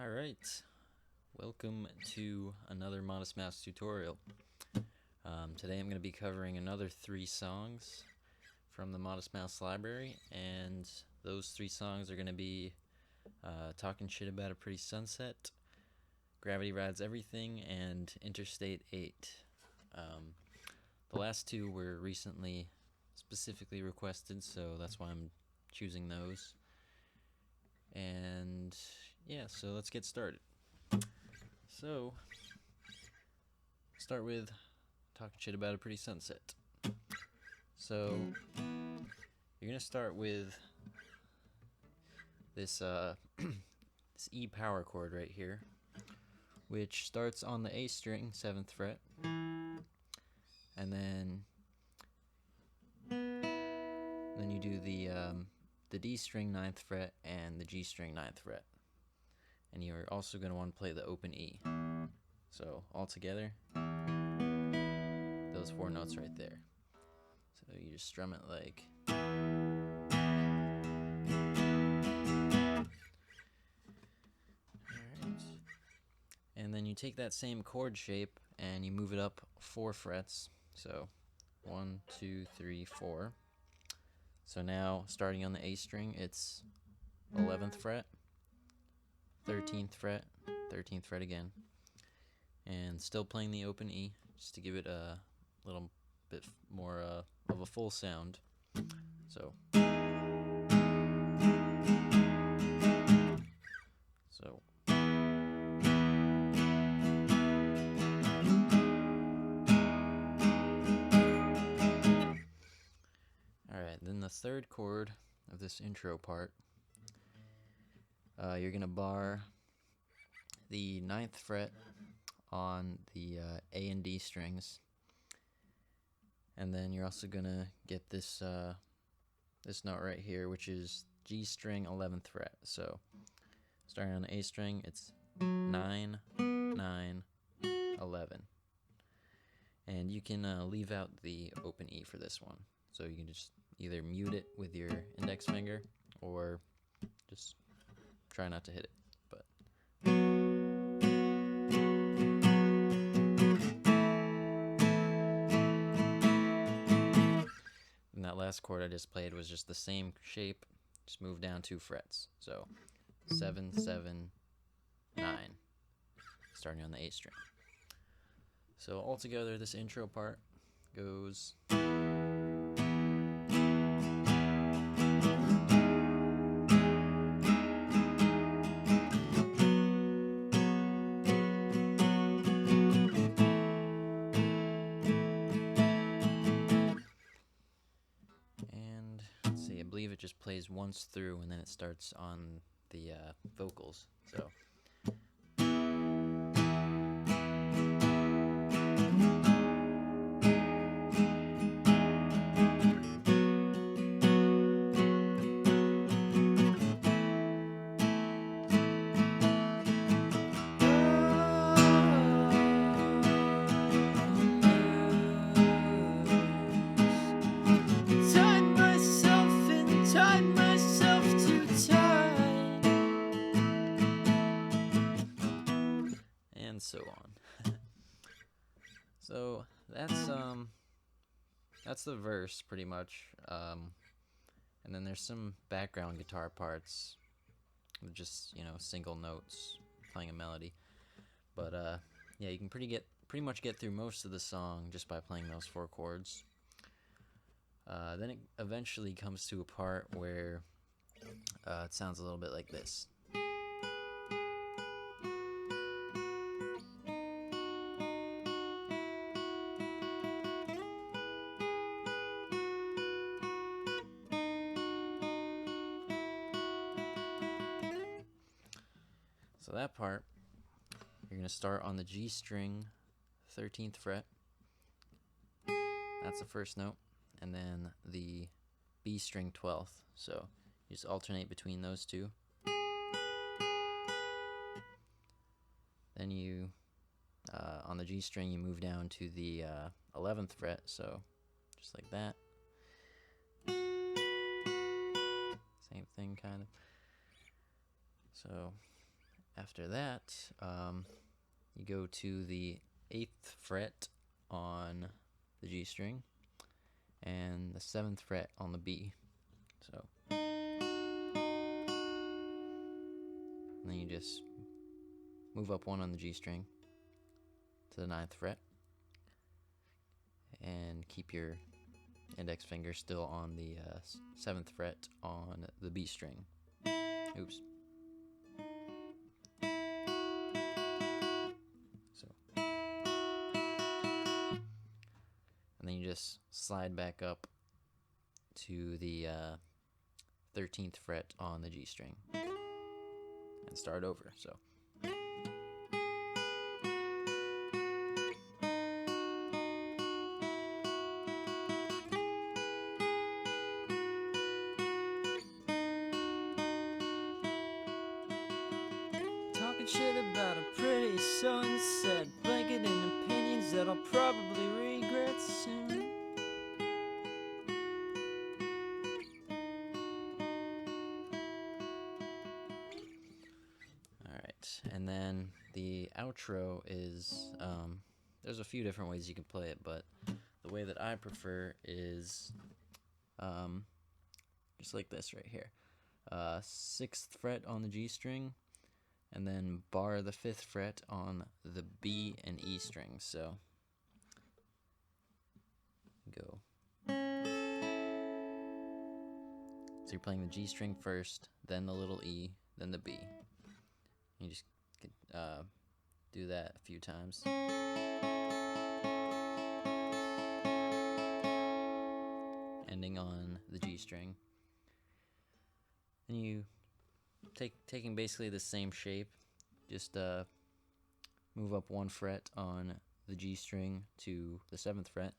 Alright, welcome to another Modest Mouse tutorial. Today I'm going to be covering another 3 songs from the Modest Mouse library, and those 3 songs are going to be Talking Shit About a Pretty Sunset, Gravity Rides Everything, and Interstate 8. The last 2 were recently specifically requested, so that's why I'm choosing those. And yeah, so let's get started. So, start with Talking Shit About a Pretty Sunset. So, you're gonna start with this this E power chord right here, which starts on the A string, 7th fret, and then you do the D string, 9th fret, and the G string, 9th fret. And you're also going to want to play the open E. So, all together, those 4 notes right there. So, you just strum it like... Alright. And then you take that same chord shape and you move it up 4 frets. So, 1, 2, 3, 4. So now, starting on the A string, it's 11th fret, 13th fret, 13th fret again, and still playing the open E, just to give it a little bit more of a full sound. So, alright, then the 3rd chord of this intro part, you're going to bar the 9th fret on the A and D strings, and then you're also going to get this this note right here, which is G string, 11th fret. So starting on the A string, it's 9, 9, 11. And you can leave out the open E for this one. So you can just either mute it with your index finger or just try not to hit it. But and that last chord I just played was just the same shape, just moved down 2 frets. So 7, 7, 9, starting on the A string. So altogether, this intro part goes... And let's see, I believe it just plays once through and then it starts on the vocals. So and so on. So that's the verse pretty much, and then there's some background guitar parts with just, you know, single notes playing a melody. But yeah, you can pretty much get through most of the song just by playing those 4 chords. Then it eventually comes to a part where it sounds a little bit like this. So that part, you're going to start on the G string, 13th fret. That's the first note. And then the B string, 12th. So you just alternate between those 2. Then you, on the G string, you move down to the 11th fret. So just like that. Same thing, kind of. So after that, you go to the 8th fret on the G string and the 7th fret on the B. So, and then you just move up one on the G string to the 9th fret and keep your index finger still on the 7th fret on the B string. Oops. So, and then you just slide back up to the 13th fret on the G string and start over. So. Talking shit about a pretty sunset, blanketing opinions that I'll probably regret soon. Alright, and then the outro is, there's a few different ways you can play it, but the way that I prefer is just like this right here. 6th fret on the G string, and then bar the 5th fret on the B and E strings. So go. So you're playing the G string first, then the little E, then the B. You just do that a few times. Ending on the G string. Then you taking basically the same shape, just move up 1 fret on the G string to the 7th fret.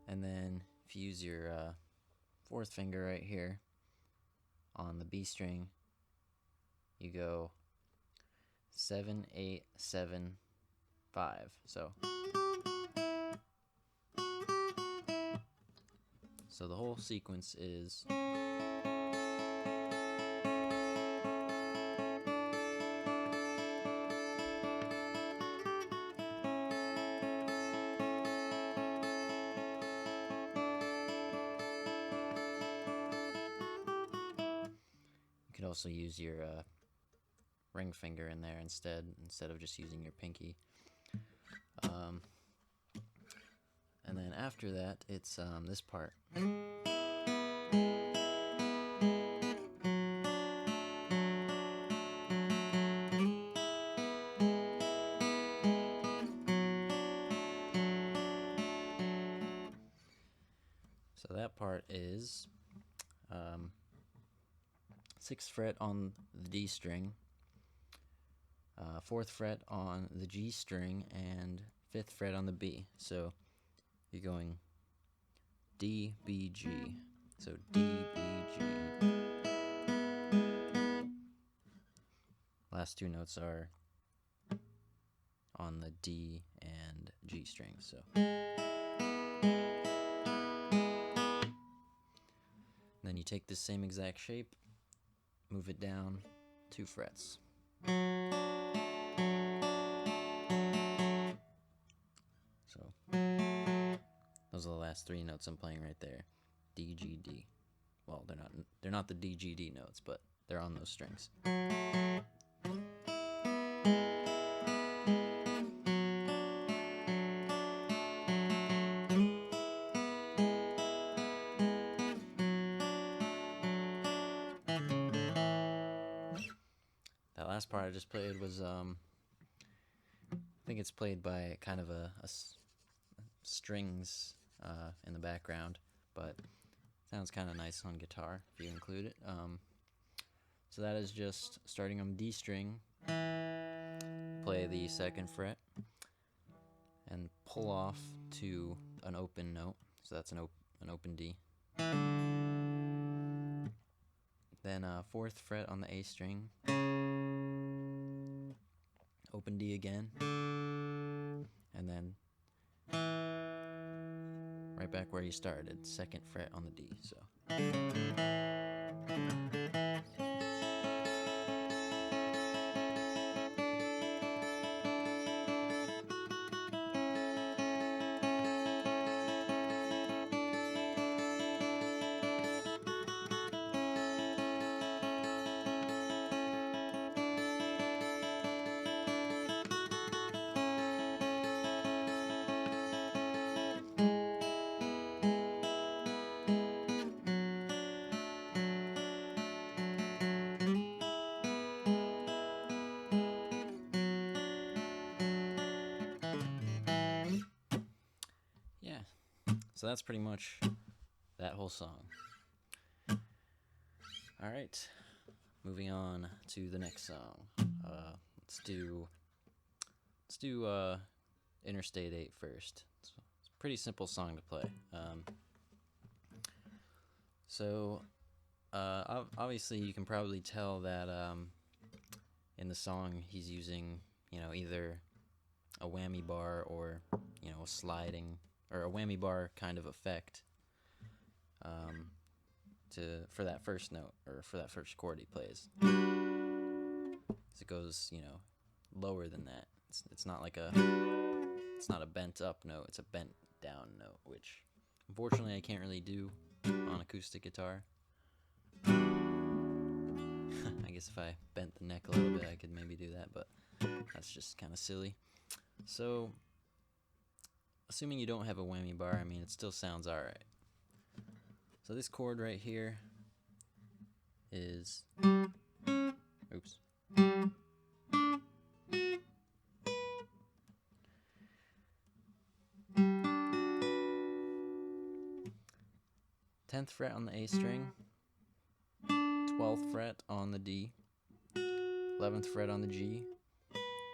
And then if you use your 4th finger right here on the B string, you go 7, 8, 7, 5. So the whole sequence is you could also use your ring finger in there instead of just using your pinky. And then after that, it's this part. So that part is 6th fret on the D string, 4th fret on the G string, and 5th fret on the B. So you're going D, B, G. So D, B, G. Last two notes are on the D and G strings. So then you take this same exact shape, move it down 2 frets. So those are the last 3 notes I'm playing right there. D, G, D. Well, they're not the D, G, D notes, but they're on those strings. That last part I just played was, I think it's played by kind of a strings in the background, but sounds kind of nice on guitar if you include it. So that is just starting on D string, play the 2nd fret, and pull off to an open note. So that's an open D. Then 4th fret on the A string, open D again, and then right back where you started, 2nd fret on the D. So. Yeah, so that's pretty much that whole song. All right, moving on to the next song. Let's do Interstate 8 first. It's a pretty simple song to play. Obviously you can probably tell that in the song he's using, either a whammy bar or, a sliding or a whammy bar kind of effect for that first note or for that first chord he plays. It goes, lower than that. It's not a bent up note, it's a bent down note, which unfortunately I can't really do on acoustic guitar. I guess if I bent the neck a little bit I could maybe do that, but that's just kind of silly. So assuming you don't have a whammy bar, it still sounds alright. So this chord right here is, oops. 10th fret on the A string, 12th fret on the D, 11th fret on the G,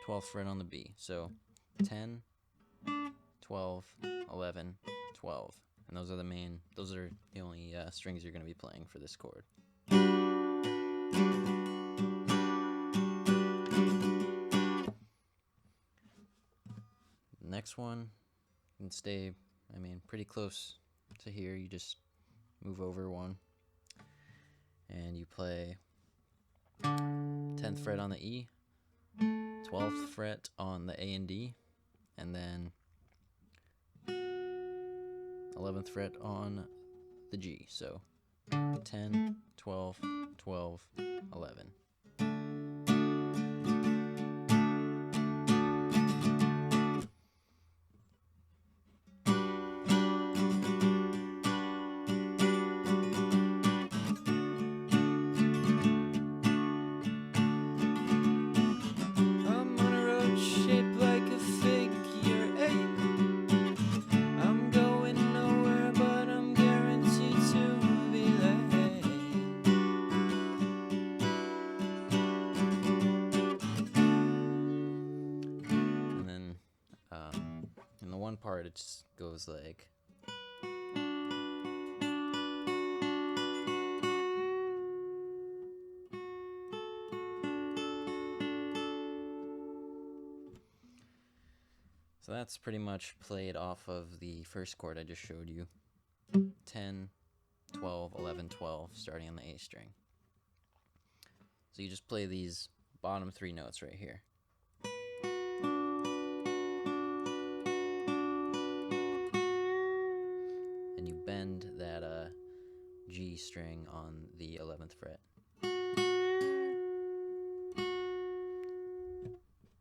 12th fret on the B. So 10, 12, 11, 12. And those are the only strings you're going to be playing for this chord. The next one can stay, pretty close to here. You just move over one and you play 10th fret on the E, 12th fret on the A and D, and then 11th fret on the G. So 10, 12, 12, 11. Part it just goes like so. That's pretty much played off of the first chord I just showed you, 10, 12, 11, 12, starting on the A string. So you just play these bottom 3 notes right here. Bend that G string on the 11th fret.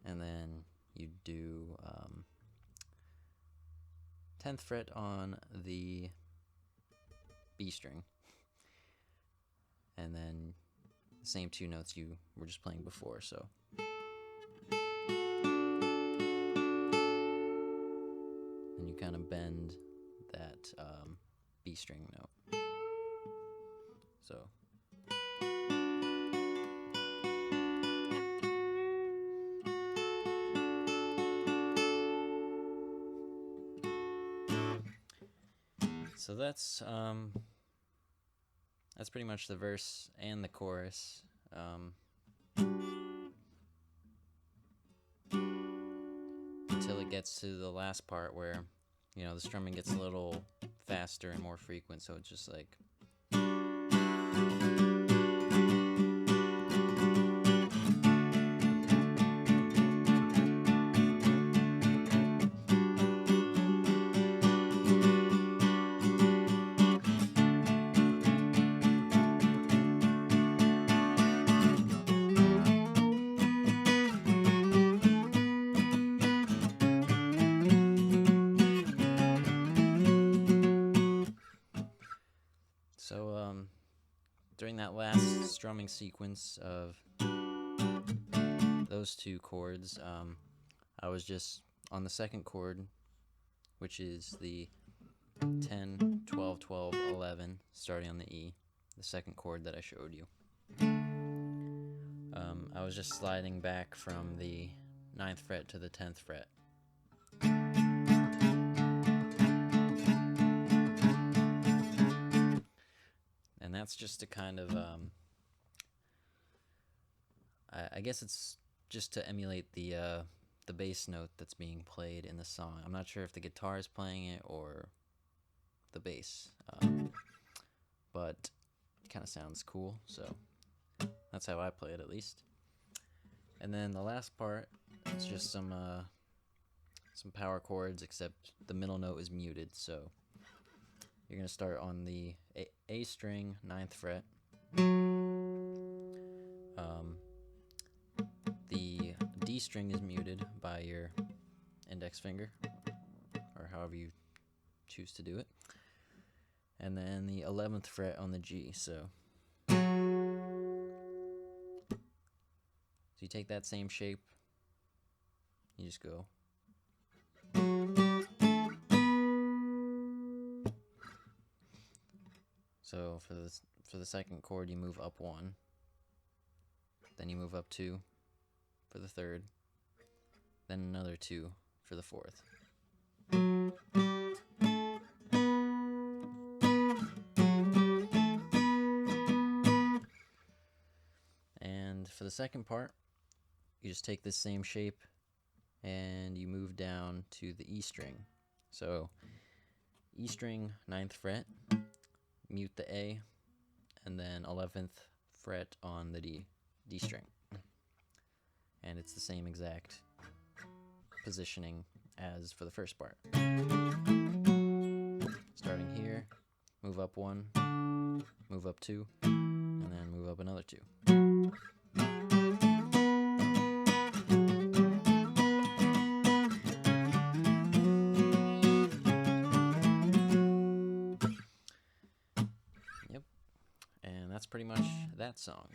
And then you do 10th fret on the B string. And then the same 2 notes you were just playing before, so. And you kind of bend that B string note. So. So that's pretty much the verse and the chorus. Until it gets to the last part where you know, the strumming gets a little faster and more frequent, so it's just like. So, during that last strumming sequence of those two chords, I was just on the second chord, which is the 10, 12, 12, 11, starting on the E, the second chord that I showed you. I was just sliding back from the 9th fret to the 10th fret. And that's just to kind of, I guess it's just to emulate the bass note that's being played in the song. I'm not sure if the guitar is playing it or the bass, but it kind of sounds cool, so that's how I play it at least. And then the last part, it's just some power chords, except the middle note is muted, so you're going to start on the A string, 9th fret. The D string is muted by your index finger, or however you choose to do it. And then the 11th fret on the G, so you take that same shape, you just go. So for the second chord, you move up 1, then you move up 2 for the third, then another 2 for the fourth. And for the second part, you just take this same shape and you move down to the E string. So E string, 9th fret, mute the A, and then 11th fret on the D string. And it's the same exact positioning as for the first part. Starting here, move up 1, move up 2, and then move up another 2. Yep, and that's pretty much that song.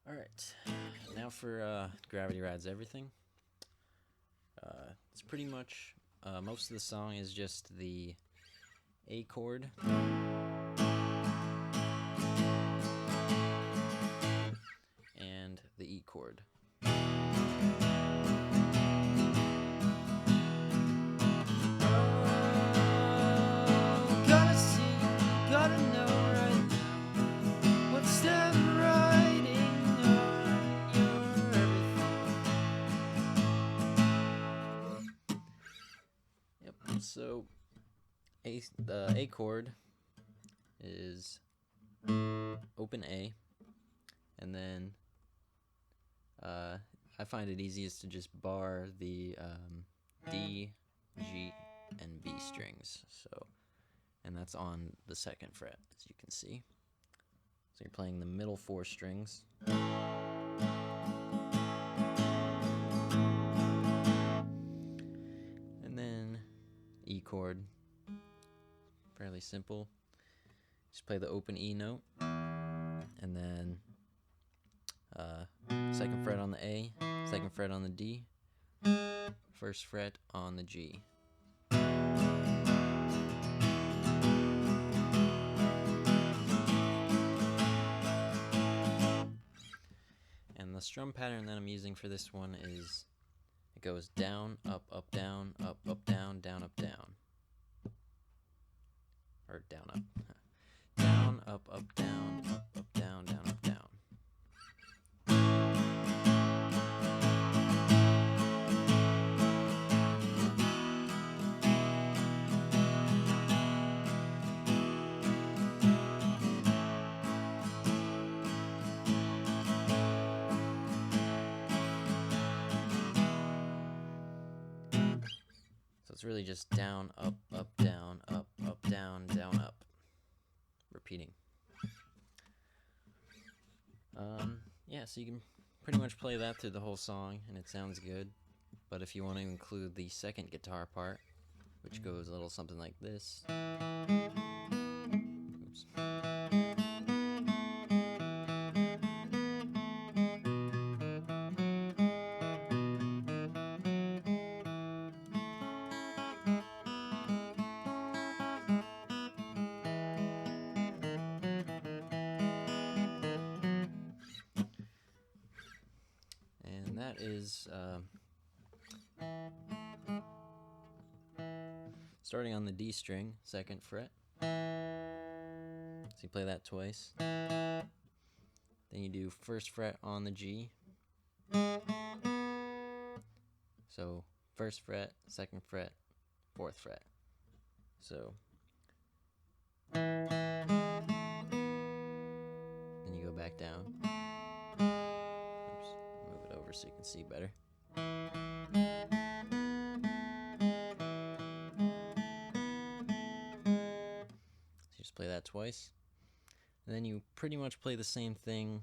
Alright, now for Gravity Rides Everything. It's pretty much, most of the song is just the A chord and the E chord. Gotta see, gotta know right now what step riding on your everything. Yep, so the A chord is open A, and then I find it easiest to just bar the D, G, and B strings. So, and that's on the 2nd fret, as you can see. So you're playing the middle 4 strings. And then E chord, fairly simple. Just play the open E note, and then 2nd fret on the A, 2nd fret on the D, 1st fret on the G. And the strum pattern that I'm using for this one is, it goes down, up, down, up, down, down, up, down. Or down, up. Down, up, down, up, down, down, up, down. it's really just down, up, down, down, up. Repeating. Yeah, so you can pretty much play that through the whole song, and it sounds good. But if you want to include the second guitar part, which goes a little something like this. Oops. And that is starting on the D string, 2nd fret. So you play that twice. Then you do 1st fret on the G. So 1st fret, 2nd fret, 4th fret. So then you go back down. Oops, move it over so you can see better. So you just play that twice. And then you pretty much play the same thing,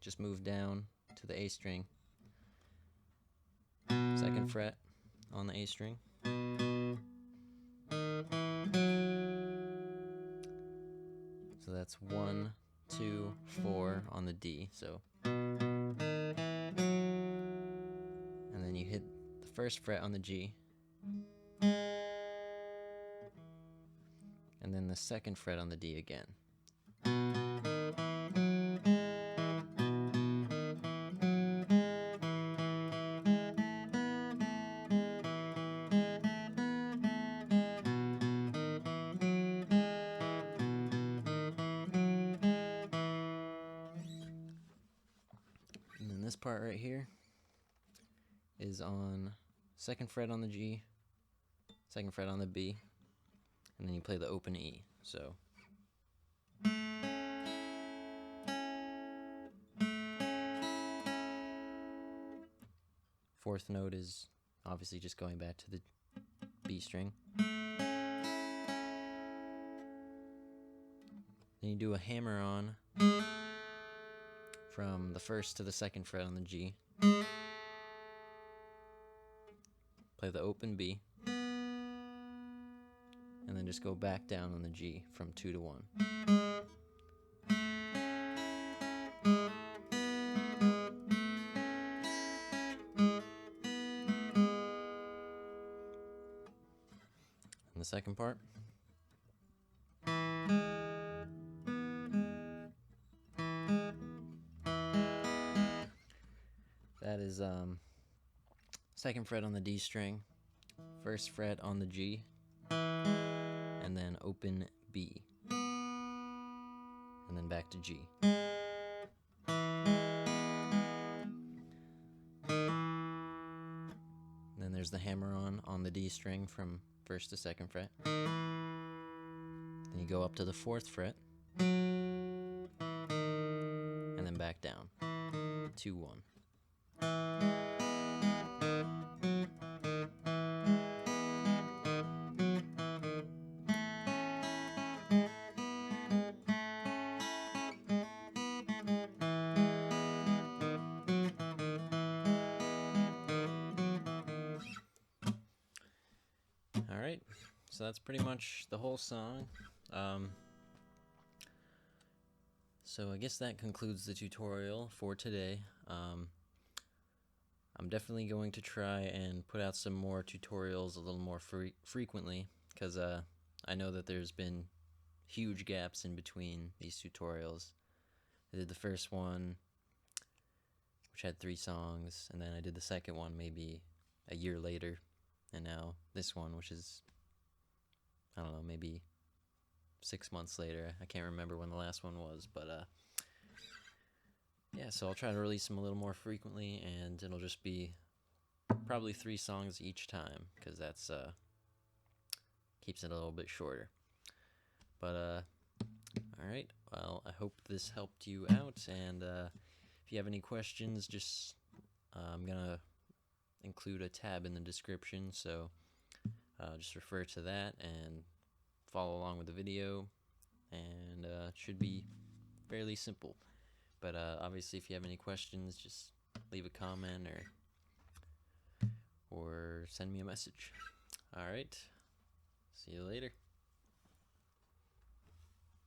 just move down to the A string. 2nd fret on the A string. So that's 1, 2, 4 on the D. So, and then you hit the 1st fret on the G, and then the 2nd fret on the D again. And then this part right here is on 2nd fret on the G, 2nd fret on the B, and then you play the open E. So fourth note is obviously just going back to the B string. Then you do a hammer on from the 1st to the 2nd fret on the G. Play the open B. And then just go back down on the G from 2 to 1. And the second part. That is 2nd fret on the D string, 1st fret on the G, and then open B, and then back to G. And then there's the hammer on the D string from 1st to 2nd fret. Then you go up to the 4th fret, and then back down, 2, 1. Alright, so that's pretty much the whole song. So I guess that concludes the tutorial for today. I'm definitely going to try and put out some more tutorials a little more frequently, because I know that there's been huge gaps in between these tutorials. I did the first one, which had 3 songs, and then I did the second one maybe a year later, and now this one, which is, I don't know, maybe 6 months later. I can't remember when the last one was, but yeah, so I'll try to release them a little more frequently, and it'll just be probably 3 songs each time, because that's keeps it a little bit shorter. But alright, well, I hope this helped you out, and if you have any questions, just I'm gonna include a tab in the description, so just refer to that and follow along with the video, and it should be fairly simple. But obviously, if you have any questions, just leave a comment or send me a message. All right, see you later.